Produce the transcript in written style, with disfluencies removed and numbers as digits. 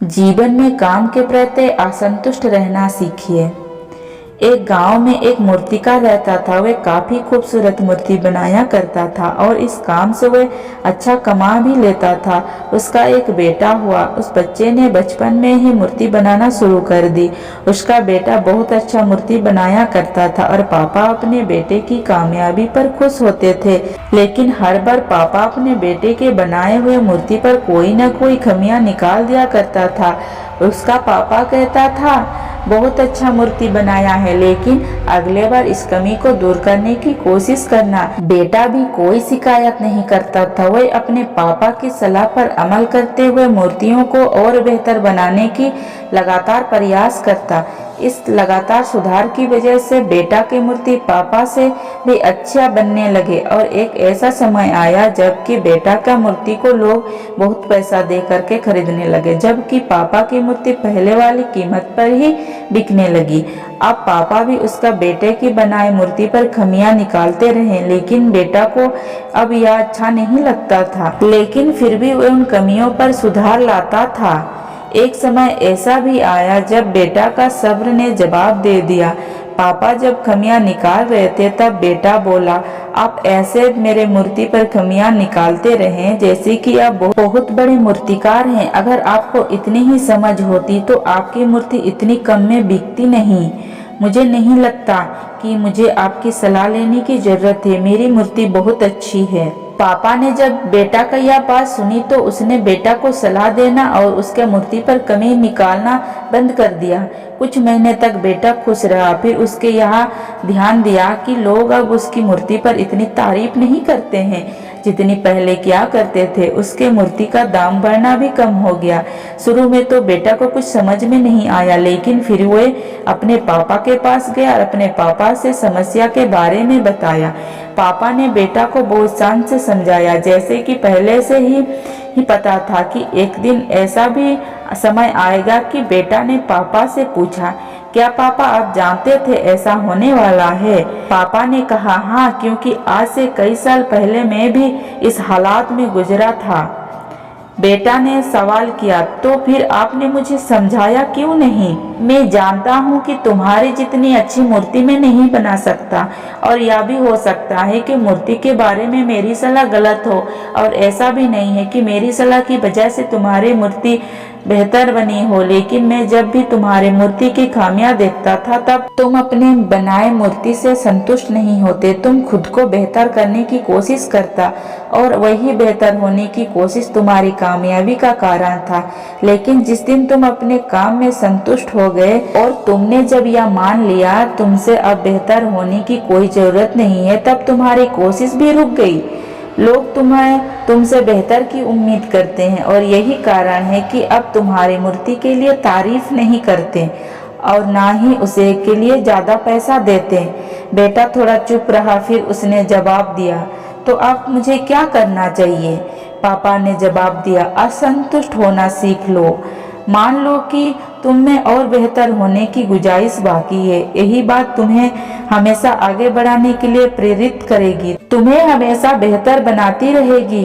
जीवन में काम के प्रति असंतुष्ट रहना सीखिए। एक गांव में एक मूर्तिकार रहता था। वह काफी खूबसूरत मूर्ति बनाया करता था और इस काम से वह अच्छा कमा भी लेता था। उसका एक बेटा हुआ। उस बच्चे ने बचपन में ही मूर्ति बनाना शुरू कर दी। उसका बेटा बहुत अच्छा मूर्ति बनाया करता था और पापा अपने बेटे की कामयाबी पर खुश होते थे। लेकिन हर बार पापा अपने बेटे के बनाए हुए मूर्ति पर कोई न कोई खामियां निकाल दिया करता था। उसका पापा कहता था, बहुत अच्छा मूर्ति बनाया है, लेकिन अगले बार इस कमी को दूर करने की कोशिश करना। बेटा भी कोई शिकायत नहीं करता था। वह अपने पापा की सलाह पर अमल करते हुए मूर्तियों को और बेहतर बनाने की लगातार प्रयास करता। इस लगातार सुधार की वजह से बेटा की मूर्ति पापा से भी अच्छा बनने लगे और एक ऐसा समय आया जबकि बेटा का मूर्ति को लोग बहुत पैसा दे करके खरीदने लगे, जबकि पापा की मूर्ति पहले वाली कीमत पर ही बिकने लगी। अब पापा भी उसका बेटे की बनाई मूर्ति पर खामियां निकालते रहे, लेकिन बेटा को अब यह अच्छा नहीं लगता था। लेकिन फिर भी वह उन कमियों पर सुधार लाता था। एक समय ऐसा भी आया जब बेटा का सब्र ने जवाब दे दिया। पापा जब खामियां निकाल रहे थे तब बेटा बोला, आप ऐसे मेरे मूर्ति पर खामियां निकालते रहें जैसे कि आप बहुत बड़े मूर्तिकार हैं। अगर आपको इतनी ही समझ होती तो आपकी मूर्ति इतनी कम में बिकती नहीं। मुझे नहीं लगता कि मुझे आपकी सलाह लेने की जरूरत है। मेरी मूर्ति बहुत अच्छी है। पापा ने जब बेटा का यह बात सुनी तो उसने बेटा को सलाह देना और उसके मूर्ति पर कमी निकालना बंद कर दिया। कुछ महीने तक बेटा खुश रहा। फिर उसके यहाँ ध्यान दिया कि लोग अब उसकी मूर्ति पर इतनी तारीफ नहीं करते हैं जितनी पहले किया करते थे। उसके मूर्ति का दाम बढ़ना भी कम हो गया। शुरू में तो बेटा को कुछ समझ में नहीं आया, लेकिन फिर वह अपने पापा के पास गया और अपने पापा से समस्या के बारे में बताया। पापा ने बेटा को बहुत शांत से समझाया, जैसे कि पहले से ही पता था कि एक दिन ऐसा भी समय आएगा कि बेटा ने पापा से पूछा, क्या पापा आप जानते थे ऐसा होने वाला है? पापा ने कहा, हाँ, क्योंकि आज से कई साल पहले मैं भी इस हालात में गुजरा था। बेटा ने सवाल किया, तो फिर आपने मुझे समझाया क्यों नहीं? मैं जानता हूँ कि तुम्हारी जितनी अच्छी मूर्ति मैं नहीं बना सकता और यह भी हो सकता है कि मूर्ति के बारे में मेरी सलाह गलत हो, और ऐसा भी नहीं है कि मेरी सलाह की वजह से तुम्हारी मूर्ति बेहतर बनी हो। लेकिन मैं जब भी तुम्हारी मूर्ति की खामियां देखता था तब तुम अपने बनाए मूर्ति से संतुष्ट नहीं होते। तुम खुद को बेहतर करने की कोशिश करता और वही बेहतर होने की कोशिश तुम्हारी कामयाबी का कारण था। लेकिन जिस दिन तुम अपने काम में संतुष्ट हो गए और तुमने जब यह मान लिया तुमसे अब बेहतर होने की कोई जरूरत नहीं है, तब तुम्हारी कोशिश भी रुक गई। लोग तुमसे बेहतर की उम्मीद करते हैं और यही कारण है कि अब तुम्हारी मूर्ति के लिए तारीफ नहीं करते और ना ही उसे के लिए ज्यादा पैसा देते। बेटा थोड़ा चुप रहा, फिर उसने जवाब दिया, तो अब मुझे क्या करना चाहिए? पापा ने जवाब दिया, असंतुष्ट होना सीख लो। मान लो कि तुम में और बेहतर होने की गुंजाइश बाकी है। यही बात तुम्हें हमेशा आगे बढ़ाने के लिए प्रेरित करेगी, तुम्हें हमेशा बेहतर बनाती रहेगी।